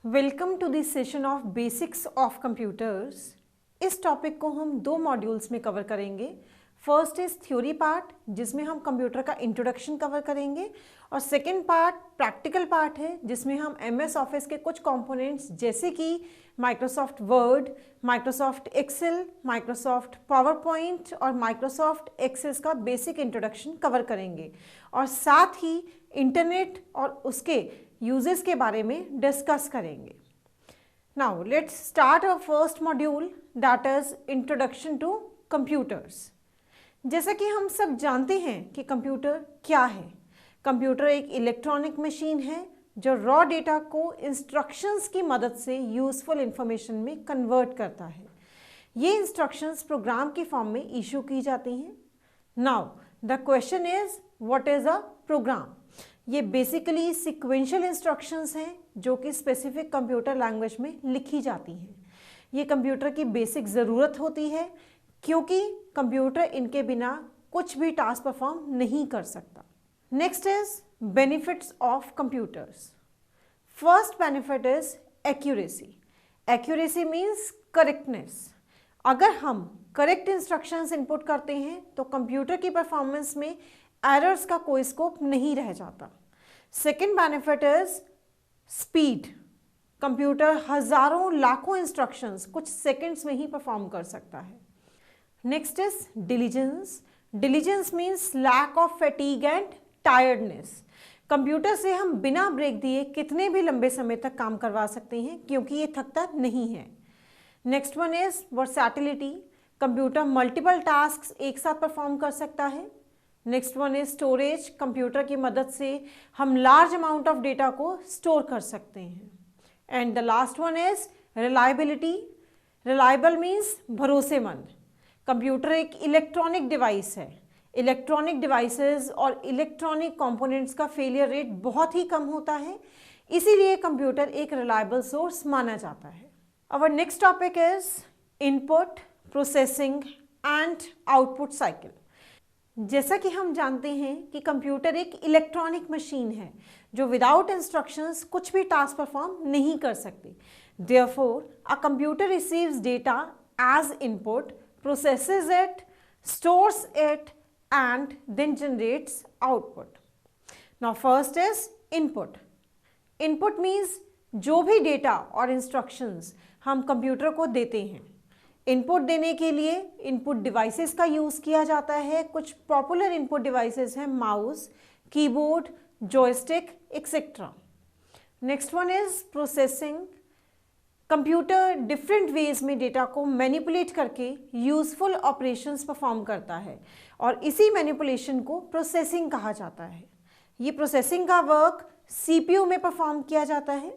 Welcome to this session of basics of computers. इस topic को हम दो मॉड्यूल्स में कवर करेंगे। फर्स्ट इज थ्योरी पार्ट, जिसमें हम कंप्यूटर का इंट्रोडक्शन कवर करेंगे, और सेकेंड पार्ट प्रैक्टिकल पार्ट है, जिसमें हम एमएस ऑफिस के कुछ कंपोनेंट्स जैसे कि Microsoft Word, Microsoft Excel, Microsoft PowerPoint और माइक्रोसॉफ्ट एक्सेस का बेसिक इंट्रोडक्शन कवर करेंगे, और साथ ही इंटरनेट और उसके यूजेस के बारे में डिस्कस करेंगे। Now let's start our first module, that is introduction to computers. जैसा कि हम सब जानते हैं कि कंप्यूटर क्या है। कंप्यूटर एक इलेक्ट्रॉनिक मशीन है जो रॉ डेटा को इंस्ट्रक्शंस की मदद से यूजफुल इंफॉर्मेशन में कन्वर्ट करता है। ये इंस्ट्रक्शंस प्रोग्राम की फॉर्म में इशू की जाती हैं। Now the question is what is a program. ये बेसिकली सिक्वेंशियल इंस्ट्रक्शंस हैं जो कि स्पेसिफिक कंप्यूटर लैंग्वेज में लिखी जाती हैं। ये कंप्यूटर की बेसिक ज़रूरत होती है क्योंकि कंप्यूटर इनके बिना कुछ भी टास्क परफॉर्म नहीं कर सकता। Next is benefits of computers. First benefit is accuracy. Accuracy means correctness. अगर हम करेक्ट इंस्ट्रक्शंस इनपुट करते हैं तो कंप्यूटर की परफॉर्मेंस में एरर्स का कोई स्कोप नहीं रह जाता। Second benefit is speed. Computer हजारों लाखों इंस्ट्रक्शंस कुछ सेकंड्स में ही परफॉर्म कर सकता है। Next is diligence. Diligence means lack of fatigue and tiredness. Computer से हम बिना ब्रेक दिए कितने भी लंबे समय तक काम करवा सकते हैं क्योंकि ये थकता नहीं है। Next one is versatility. Computer multiple task एक साथ परफॉर्म कर सकता है। Next one is storage. Computer की मदद से हम लार्ज अमाउंट ऑफ डेटा को स्टोर कर सकते हैं। And the last one is reliability. Reliable means भरोसेमंद। कंप्यूटर एक इलेक्ट्रॉनिक डिवाइस है। इलेक्ट्रॉनिक डिवाइसेस और इलेक्ट्रॉनिक कंपोनेंट्स का फेलियर रेट बहुत ही कम होता है, इसीलिए कंप्यूटर एक रिलायबल सोर्स माना जाता है। Our next topic is input, processing and output cycle. जैसा कि हम जानते हैं कि कंप्यूटर एक इलेक्ट्रॉनिक मशीन है जो विदाउट इंस्ट्रक्शंस कुछ भी टास्क परफॉर्म नहीं कर सकती। Therefore a computer receives data as input, processes it, stores it and then generates output. Now first is input. Input means जो भी डेटा और इंस्ट्रक्शंस हम कंप्यूटर को देते हैं। इनपुट देने के लिए इनपुट डिवाइसेस का यूज़ किया जाता है। कुछ पॉपुलर इनपुट डिवाइसेस हैं mouse, keyboard, joystick etcetera. Next one is processing. Computer different ways में डेटा को मैनिपुलेट करके यूजफुल ऑपरेशंस परफॉर्म करता है और इसी मैनिपुलेशन को प्रोसेसिंग कहा जाता है। ये प्रोसेसिंग का वर्क सीपीयू में परफॉर्म किया जाता है।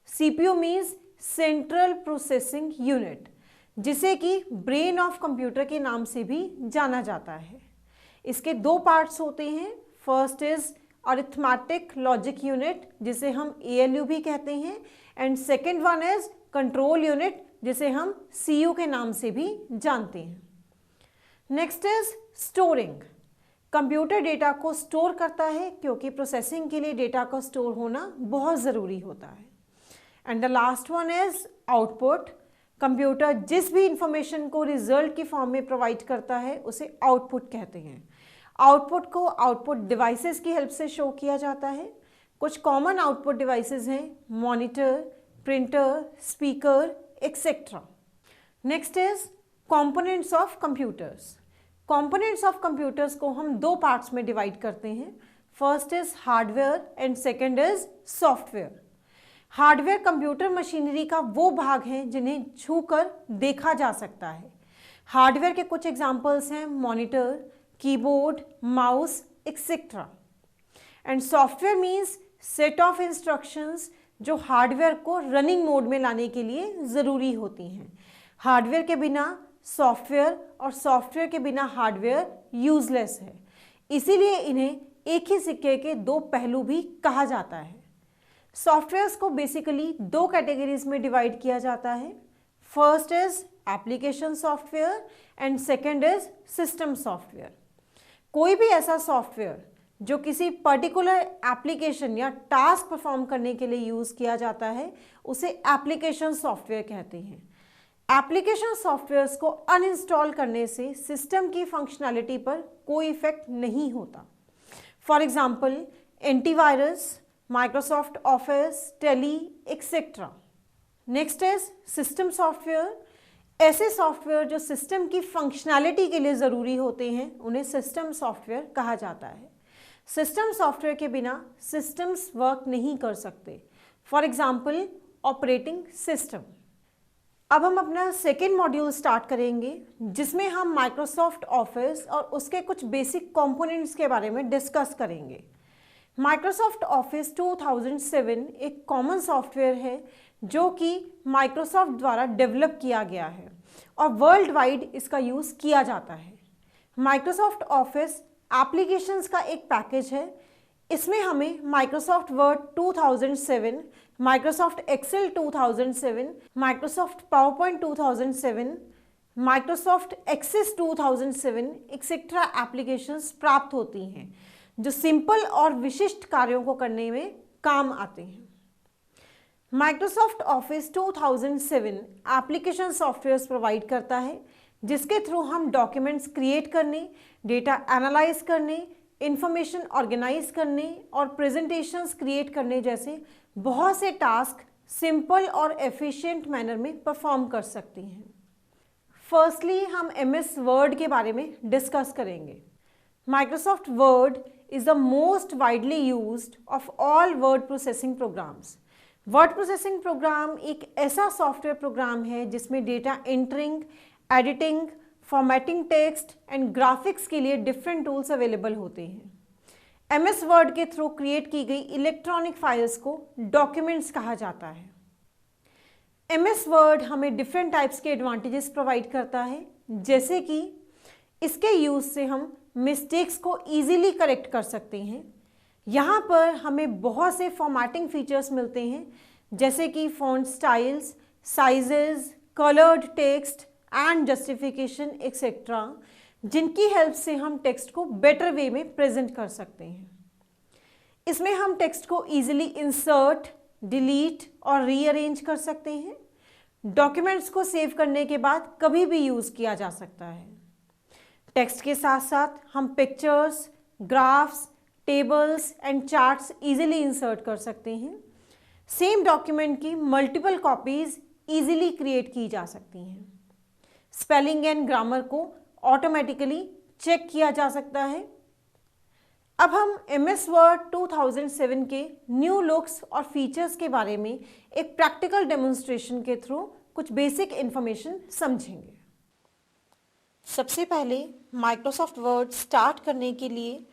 CPU means central processing unit, जिसे कि ब्रेन ऑफ कंप्यूटर के नाम से भी जाना जाता है। इसके दो पार्ट्स होते हैं। First is arithmetic logic unit, जिसे हम एएलयू भी कहते हैं, and second one is control unit, जिसे हम सीयू के नाम से भी जानते हैं। Next is storing. Computer data को स्टोर करता है क्योंकि प्रोसेसिंग के लिए डेटा का स्टोर होना बहुत ज़रूरी होता है। And the last one is output. Computer जिस भी इंफॉर्मेशन को रिजल्ट की फॉर्म में प्रोवाइड करता है उसे आउटपुट कहते हैं। आउटपुट को आउटपुट डिवाइसेस की हेल्प से शो किया जाता है। कुछ कॉमन आउटपुट डिवाइसेस हैं monitor, printer, speaker etcetera. Next is components of computers. Components of computers को हम दो पार्ट्स में डिवाइड करते हैं। First is hardware and second is software. Hardware computer machinery का वो भाग है जिन्हें छूकर देखा जा सकता है। हार्डवेयर के कुछ एग्जाम्पल्स हैं monitor, keyboard, mouse etcetera. And software means set of instructions जो हार्डवेयर को रनिंग मोड में लाने के लिए ज़रूरी होती हैं। हार्डवेयर के बिना सॉफ्टवेयर और सॉफ्टवेयर के बिना हार्डवेयर यूजलेस है, इसीलिए इन्हें एक ही सिक्के के दो पहलू भी कहा जाता है। सॉफ्टवेयर्स को बेसिकली दो कैटेगरीज में डिवाइड किया जाता है। First is application software and second is system software. कोई भी ऐसा सॉफ्टवेयर जो किसी पर्टिकुलर एप्लीकेशन या टास्क परफॉर्म करने के लिए यूज़ किया जाता है उसे एप्लीकेशन सॉफ्टवेयर कहते हैं। एप्लीकेशन सॉफ्टवेयर्स को अनइंस्टॉल करने से सिस्टम की फंक्शनैलिटी पर कोई इफेक्ट नहीं होता। For example antivirus, Microsoft Office, Tally etcetera. Next is system software. ऐसे सॉफ्टवेयर जो सिस्टम की फंक्शनैलिटी के लिए ज़रूरी होते हैं उन्हें सिस्टम सॉफ्टवेयर कहा जाता है। सिस्टम सॉफ्टवेयर के बिना सिस्टम्स वर्क नहीं कर सकते। For example operating system. अब हम अपना सेकेंड मॉड्यूल स्टार्ट करेंगे जिसमें हम माइक्रोसॉफ्ट ऑफिस और उसके कुछ बेसिक कंपोनेंट्स के बारे में डिस्कस करेंगे। माइक्रोसॉफ्ट ऑफिस 2007 एक कॉमन सॉफ्टवेयर है जो कि माइक्रोसॉफ्ट द्वारा डेवलप किया गया है और वर्ल्ड वाइड इसका यूज़ किया जाता है। माइक्रोसॉफ्ट ऑफिस एप्लीकेशंस का एक पैकेज है। इसमें हमें Microsoft Word 2007, Microsoft Excel 2007, Microsoft PowerPoint 2007, Microsoft Access 2007 etcetera applications प्राप्त होती हैं जो सिंपल और विशिष्ट कार्यों को करने में काम आते हैं। Microsoft office 2007 application softwares provide करता है जिसके थ्रू हम डॉक्यूमेंट्स क्रिएट करने, डेटा एनालाइज करने, इंफॉर्मेशन ऑर्गेनाइज करने और प्रेजेंटेशंस क्रिएट करने जैसे बहुत से टास्क सिंपल और एफिशिएंट मैनर में परफॉर्म कर सकते हैं। फर्स्टली हम एमएस वर्ड के बारे में डिस्कस करेंगे। Microsoft Word is the most widely used of all word processing programs. Word processing program एक ऐसा सॉफ्टवेयर प्रोग्राम है जिसमें data entering, editing, formatting text and graphics के लिए डिफरेंट टूल्स अवेलेबल होते हैं। एमएस वर्ड के थ्रू क्रिएट की गई इलेक्ट्रॉनिक फाइल्स को डॉक्यूमेंट्स कहा जाता है। एमएस वर्ड हमें डिफरेंट टाइप्स के एडवांटेजेस प्रोवाइड करता है, जैसे कि इसके यूज़ से हम मिस्टेक्स को ईजिली करेक्ट कर सकते हैं। यहाँ पर हमें बहुत से फॉर्मेटिंग फीचर्स मिलते हैं जैसे कि font styles, sizes, coloured text and justification etcetera, जिनकी हेल्प से हम टेक्स्ट को बेटर वे में प्रेजेंट कर सकते हैं। इसमें हम टेक्स्ट को इजीली इंसर्ट, डिलीट और रीअरेंज कर सकते हैं। डॉक्यूमेंट्स को सेव करने के बाद कभी भी यूज़ किया जा सकता है। टेक्स्ट के साथ साथ हम pictures, graphs, tables and charts easily insert कर सकते हैं। सेम डॉक्यूमेंट की मल्टीपल कॉपीज इजीली क्रिएट की जा सकती हैं। स्पेलिंग एंड ग्रामर को ऑटोमेटिकली चेक किया जा सकता है। अब हम एमएस वर्ड 2007 के न्यू लुक्स और फीचर्स के बारे में एक प्रैक्टिकल डेमोन्स्ट्रेशन के थ्रू कुछ बेसिक इंफॉर्मेशन समझेंगे। सबसे पहले माइक्रोसॉफ्ट वर्ड स्टार्ट करने के लिए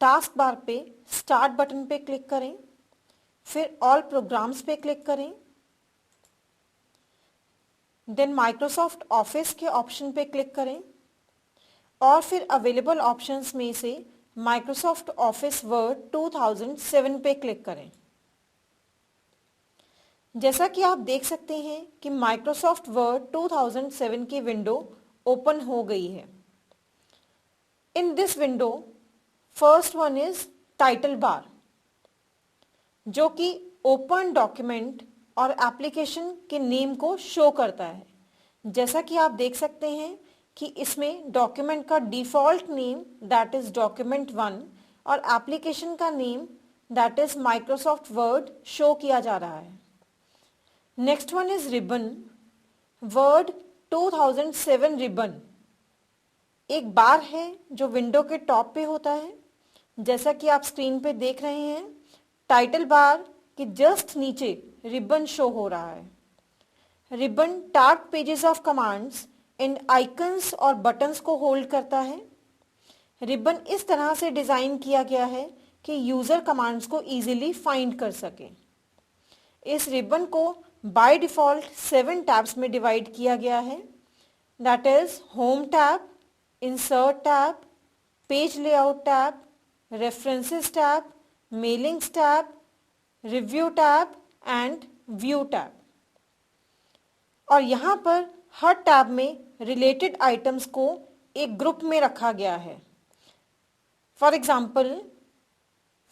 टास्क बार पे स्टार्ट बटन पे क्लिक करें, फिर ऑल प्रोग्राम्स पे क्लिक करें, देन माइक्रोसॉफ्ट ऑफिस के ऑप्शन पे क्लिक करें और फिर अवेलेबल ऑप्शंस में से माइक्रोसॉफ्ट ऑफिस वर्ड 2007 पे क्लिक करें। जैसा कि आप देख सकते हैं कि माइक्रोसॉफ्ट वर्ड 2007 की विंडो ओपन हो गई है। In this window first one is title bar, जो कि ओपन डॉक्यूमेंट और एप्लीकेशन के नेम को शो करता है। जैसा कि आप देख सकते हैं कि इसमें डॉक्यूमेंट का default name that is document 1 और एप्लीकेशन का name that is Microsoft word show किया जा रहा है। Next one is ribbon, word 2007 ribbon एक बार है जो विंडो के टॉप पे होता है। जैसा कि आप स्क्रीन पे देख रहे हैं, टाइटल बार के जस्ट नीचे रिबन शो हो रहा है। Ribbon tab pages of commands and icons और बटन्स को होल्ड करता है। रिबन इस तरह से डिज़ाइन किया गया है कि यूज़र कमांड्स को इजीली फाइंड कर सके। इस रिबन को बाय डिफ़ॉल्ट 7 टैब्स में डिवाइड किया गया है, that is home tab, insert tab, page layout tab, references tab, mailings tab, review tab and view tab. और यहाँ पर हर टैब में रिलेटेड आइटम्स को एक ग्रुप में रखा गया है। फॉर एग्जाम्पल,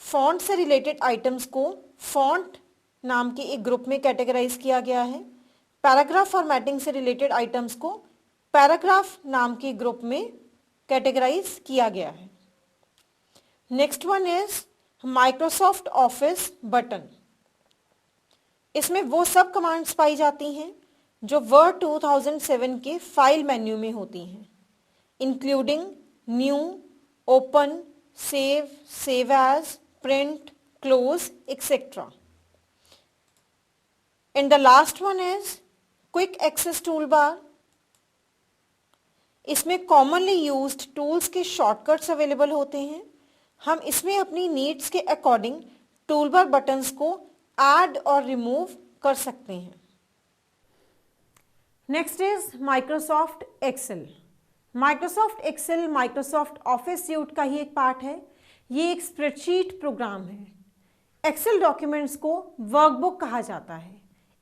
फॉन्ट से रिलेटेड आइटम्स को फॉन्ट नाम के एक ग्रुप में कैटेगराइज किया गया है। पैराग्राफ फॉर्मेटिंग से रिलेटेड आइटम्स को पैराग्राफ नाम के ग्रुप में कैटेगराइज किया गया है। Next one is Microsoft Office button. इसमें वो सब कमांड्स पाई जाती हैं जो वर्ड 2007 के फाइल मेन्यू में होती हैं, including new, open, save, save as, print, close, etcetera. And the last one is quick access tool bar. इसमें कॉमनली यूज्ड टूल्स के शॉर्टकट्स अवेलेबल होते हैं। हम इसमें अपनी नीड्स के अकॉर्डिंग टूल बार बटन्स को ऐड और रिमूव कर सकते हैं। Next is Microsoft Excel. Microsoft Excel Microsoft Office suite का ही एक पार्ट है। ये एक स्प्रेडशीट प्रोग्राम है। एक्सेल डॉक्यूमेंट्स को वर्कबुक कहा जाता है।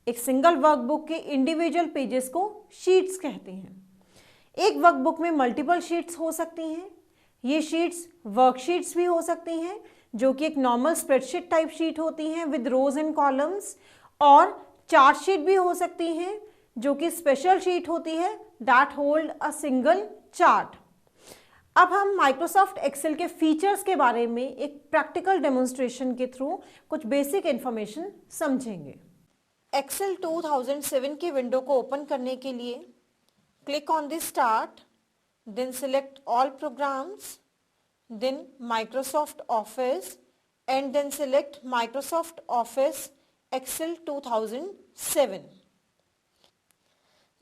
एक सिंगल वर्कबुक के इंडिविजुअल पेजेस को शीट्स कहते हैं। एक वर्कबुक में मल्टीपल शीट्स हो सकती हैं। ये शीट्स वर्कशीट्स भी हो सकती हैं, जो कि एक नॉर्मल स्प्रेडशीट टाइप शीट होती हैं विद रोज एंड कॉलम्स, और चार्ट शीट भी हो सकती हैं, जो कि स्पेशल शीट होती है that hold a single chart. अब हम माइक्रोसॉफ्ट एक्सेल के फीचर्स के बारे में एक प्रैक्टिकल डेमोन्स्ट्रेशन के थ्रू कुछ बेसिक इंफॉर्मेशन समझेंगे। एक्सेल 2007 के विंडो को ओपन करने के लिए click on the start, then select all programs, then Microsoft Office, and then select Microsoft Office Excel 2007।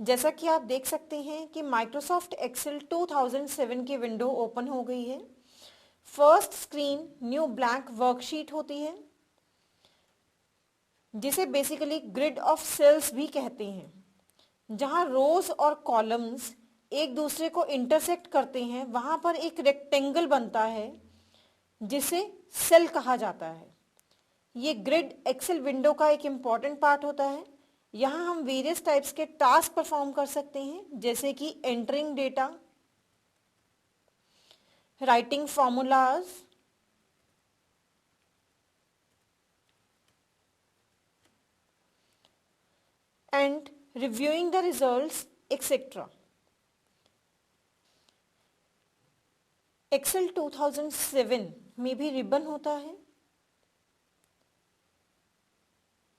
जैसा कि आप देख सकते हैं कि Microsoft Excel 2007 की विंडो ओपन हो गई है। First screen new blank worksheet होती है, जिसे बेसिकली ग्रिड ऑफ सेल्स भी कहते हैं, जहां रोज और कॉलम्स एक दूसरे को इंटरसेक्ट करते हैं। वहां पर एक रेक्टेंगल बनता है जिसे सेल कहा जाता है। ये ग्रिड एक्सेल विंडो का एक इम्पॉर्टेंट पार्ट होता है। यहाँ हम वेरियस टाइप्स के टास्क परफॉर्म कर सकते हैं, जैसे कि entering data, writing formulas, and reviewing the results, etcetera. Excel 2007 में भी रिबन होता है,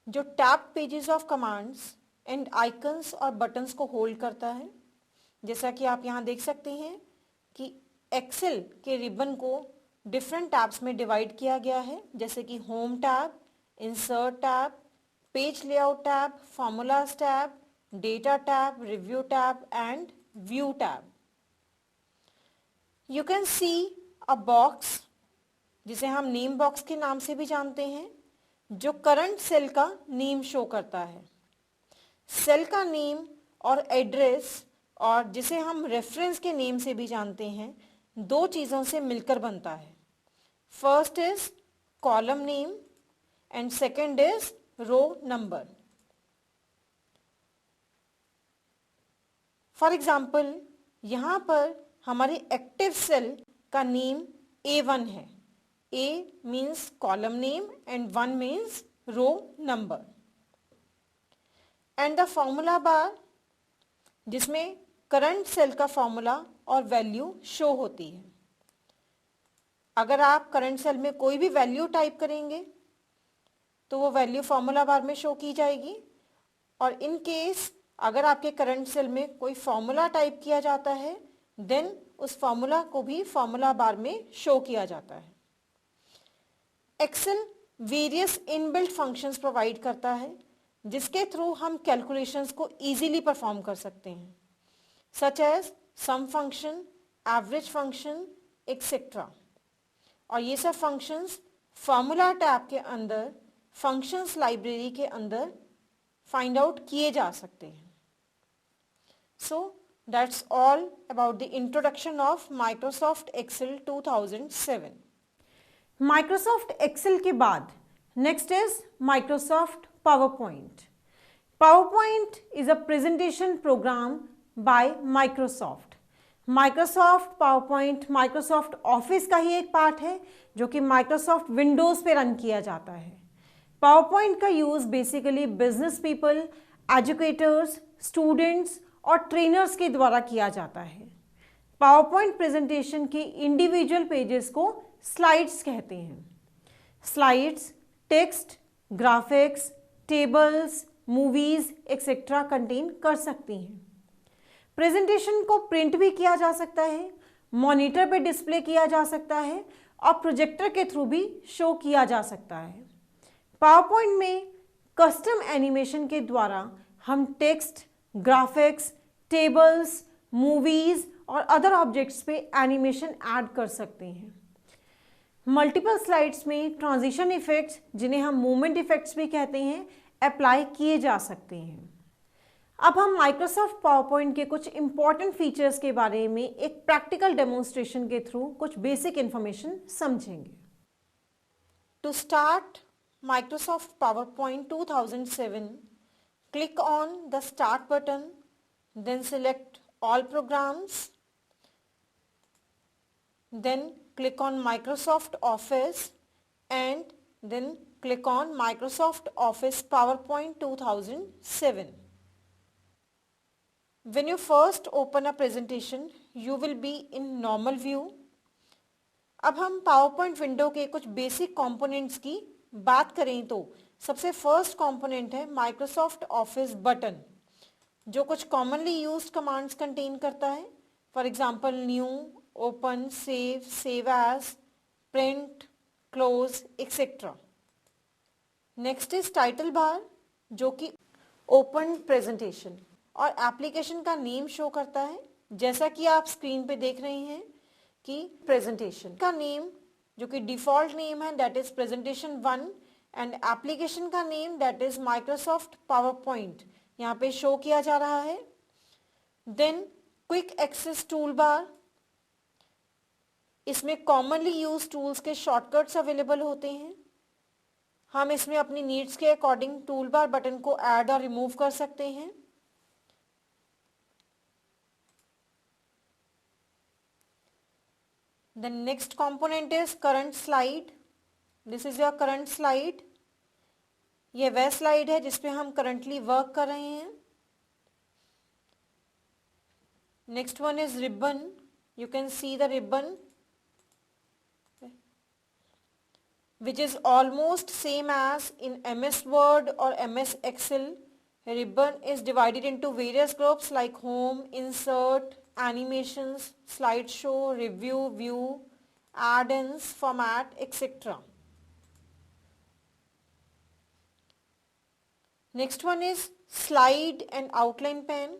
जो tab pages of commands and icons और बटन्स को होल्ड करता है। जैसा कि आप यहाँ देख सकते हैं कि एक्सेल के रिबन को डिफरेंट टैब्स में डिवाइड किया गया है, जैसे कि home tab, insert tab, page layout tab, formulas tab, data tab, review tab and view tab. You can see a box, जिसे हम नेम बॉक्स के नाम से भी जानते हैं, जो करंट सेल का नेम शो करता है। सेल का नेम और एड्रेस, और जिसे हम रेफरेंस के नेम से भी जानते हैं, दो चीजों से मिलकर बनता है। First is column name and second is row number. For example, यहां पर हमारे एक्टिव सेल का नेम A1 है। A means column name and 1 means row number. And the formula bar, जिसमें करंट सेल का फॉर्मूला और वैल्यू शो होती है। अगर आप करंट सेल में कोई भी वैल्यू टाइप करेंगे तो वो वैल्यू फॉर्मूला बार में शो की जाएगी, और इन केस अगर आपके करंट सेल में कोई फॉर्मूला टाइप किया जाता है, देन उस फॉर्मूला को भी फॉर्मूला बार में शो किया जाता है। Excel various inbuilt functions provide करता है, जिसके थ्रू हम कैलकुलेशंस को इजीली परफॉर्म कर सकते हैं, सच एज सम फंक्शन, एवरेज फंक्शन, एक्सेट्रा। और ये सब फंक्शंस फॉर्मूला टैब के अंदर फंक्शंस लाइब्रेरी के अंदर फाइंड आउट किए जा सकते हैं। So that's all about the introduction of Microsoft Excel 2007. Microsoft Excel के बाद next is Microsoft PowerPoint. PowerPoint is a presentation program by Microsoft. Microsoft PowerPoint Microsoft office का ही एक पार्ट है जो कि माइक्रोसॉफ्ट विंडोज़ पे रन किया जाता है। पावरपॉइंट का use basically business people, educators, students और ट्रेनर्स के द्वारा किया जाता है। पावरपॉइंट प्रेजेंटेशन के इंडिविजुअल पेजेस को स्लाइड्स कहते हैं। Slides text, graphics, tables, movies etcetera contain कर सकती हैं। प्रेजेंटेशन को प्रिंट भी किया जा सकता है, मॉनिटर पे डिस्प्ले किया जा सकता है और प्रोजेक्टर के थ्रू भी शो किया जा सकता है। पावरपॉइंट में कस्टम एनिमेशन के द्वारा हम टेक्स्ट, ग्राफिक्स, टेबल्स, मूवीज और अदर ऑब्जेक्ट्स पे एनिमेशन ऐड कर सकते हैं। मल्टीपल स्लाइड्स में ट्रांजिशन इफेक्ट्स, जिन्हें हम मूवमेंट इफेक्ट्स भी कहते हैं, अप्लाई किए जा सकते हैं। अब हम माइक्रोसॉफ्ट पावरपॉइंट के कुछ इंपॉर्टेंट फीचर्स के बारे में एक प्रैक्टिकल डेमोन्स्ट्रेशन के थ्रू कुछ बेसिक इंफॉर्मेशन समझेंगे। To start Microsoft PowerPoint 2007, click on the start button, then select all programs, then click on Microsoft Office and then click on Microsoft Office PowerPoint 2007. When you first open a presentation, you will be in normal view. अब हम PowerPoint window के कुछ basic components की बात करें तो सबसे first component है माइक्रोसॉफ्ट ऑफिस बटन, जो कुछ कॉमनली यूज्ड कमांड्स कंटेन करता है। For example new, open, save, save as, print, close etcetera. Next is title bar, जो कि ओपन प्रेजेंटेशन और एप्लीकेशन का नेम शो करता है। जैसा कि आप स्क्रीन पे देख रहे हैं कि प्रेजेंटेशन का नेम जो कि डिफॉल्ट नेम है that is presentation 1 and application का name that is Microsoft PowerPoint यहाँ पे शो किया जा रहा है। Then quick access tool bar, इसमें कॉमनली यूज टूल्स के शॉर्टकट्स अवेलेबल होते हैं। हम इसमें अपनी नीड्स के अकॉर्डिंग टूल बार बटन को ऐड और रिमूव कर सकते हैं। The next component is current slide. This is your current slide. ये वह स्लाइड है जिसपे हम करंटली वर्क कर रहे हैं। Next one is ribbon. You can see the ribbon which is almost same as in MS Word or MS Excel. Ribbon is divided into various groups like home, insert, animations, slideshow, review, view, add-ins, format, etc. Next one is slide and outline pen.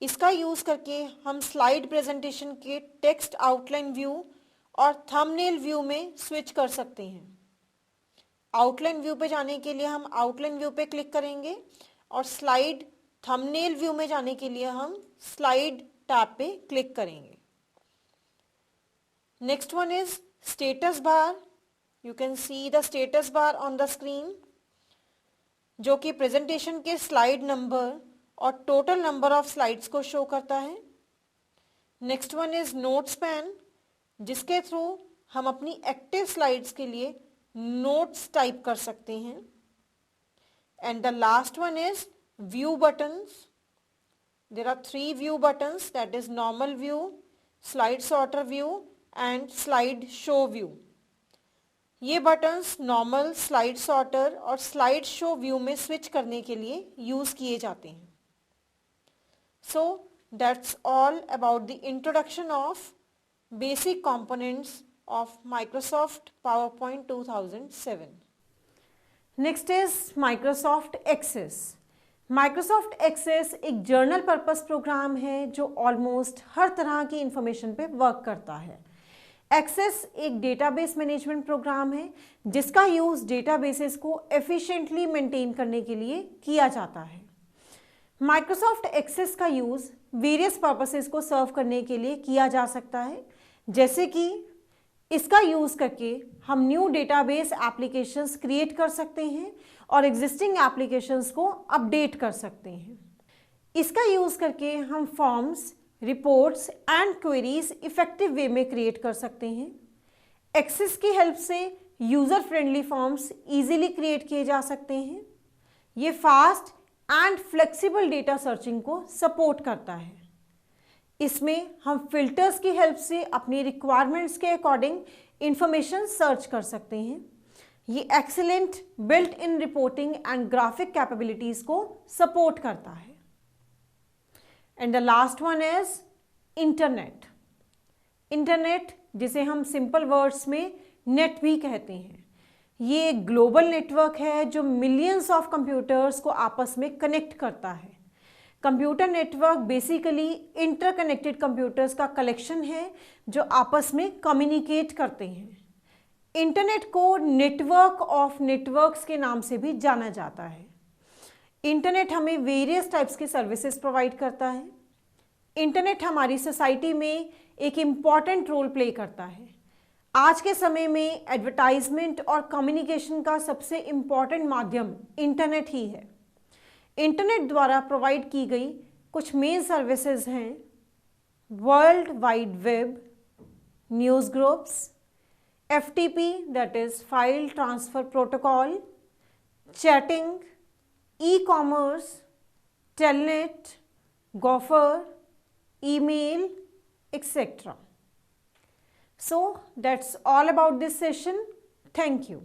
इसका use करके हम slide presentation के text outline view और thumbnail view में switch कर सकते हैं। Outline view पे जाने के लिए हम आउटलाइन व्यू पे क्लिक करेंगे और स्लाइड थंबनेल व्यू में जाने के लिए हम स्लाइड टैब पे क्लिक करेंगे। Next one is status bar. You can see the status bar on the screen, जो कि प्रेजेंटेशन के स्लाइड नंबर और टोटल नंबर ऑफ स्लाइड्स को शो करता है। Next one is notes pan, जिसके थ्रू हम अपनी एक्टिव स्लाइड्स के लिए नोट्स टाइप कर सकते हैं। And the last one is view buttons. There are 3 view buttons that is normal view, slide sorter view and slide show view. ये buttons normal, slide sorter और slide show view में switch करने के लिए use किए जाते हैं। So that's all about the introduction of basic components of Microsoft PowerPoint 2007. Next is Microsoft Access. Microsoft Access एक जर्नल पर्पस प्रोग्राम है जो ऑलमोस्ट हर तरह की इंफॉर्मेशन पे वर्क करता है। Access एक डेटाबेस मैनेजमेंट प्रोग्राम है जिसका यूज डेटाबेसेस को एफिशिएंटली मेंटेन करने के लिए किया जाता है। Microsoft Access का यूज वेरियस पर्पसेस को सर्व करने के लिए किया जा सकता है, जैसे कि इसका यूज़ करके हम न्यू डेटाबेस एप्लीकेशंस क्रिएट कर सकते हैं और एग्जिस्टिंग एप्लीकेशंस को अपडेट कर सकते हैं। इसका यूज़ करके हम forms, reports and queries effective way में क्रिएट कर सकते हैं। एक्सेस की हेल्प से user friendly forms easily create किए जा सकते हैं। ये fast and flexible data searching को सपोर्ट करता है। इसमें हम फिल्टर्स की हेल्प से अपनी रिक्वायरमेंट्स के अकॉर्डिंग इंफॉर्मेशन सर्च कर सकते हैं। ये excellent built in reporting and graphic capabilities को सपोर्ट करता है। And the last one is internet. Internet, जिसे हम सिंपल वर्ड्स में नेट भी कहते हैं, ये एक ग्लोबल नेटवर्क है जो मिलियंस ऑफ कंप्यूटर्स को आपस में कनेक्ट करता है। Computer network basically interconnected computers का कलेक्शन है जो आपस में कम्युनिकेट करते हैं। इंटरनेट को नेटवर्क ऑफ नेटवर्क्स के नाम से भी जाना जाता है। इंटरनेट हमें वेरियस टाइप्स की सर्विसेज प्रोवाइड करता है। इंटरनेट हमारी सोसाइटी में एक इम्पॉर्टेंट रोल प्ले करता है। आज के समय में एडवर्टाइजमेंट और कम्युनिकेशन का सबसे इम्पॉर्टेंट माध्यम इंटरनेट ही है। इंटरनेट द्वारा प्रोवाइड की गई कुछ मेन सर्विसेज हैं: world wide web, news groups, FTP that is file transfer protocol, chatting, e-commerce, telnet, Gopher, email, etc. So that's all about this session. Thank you.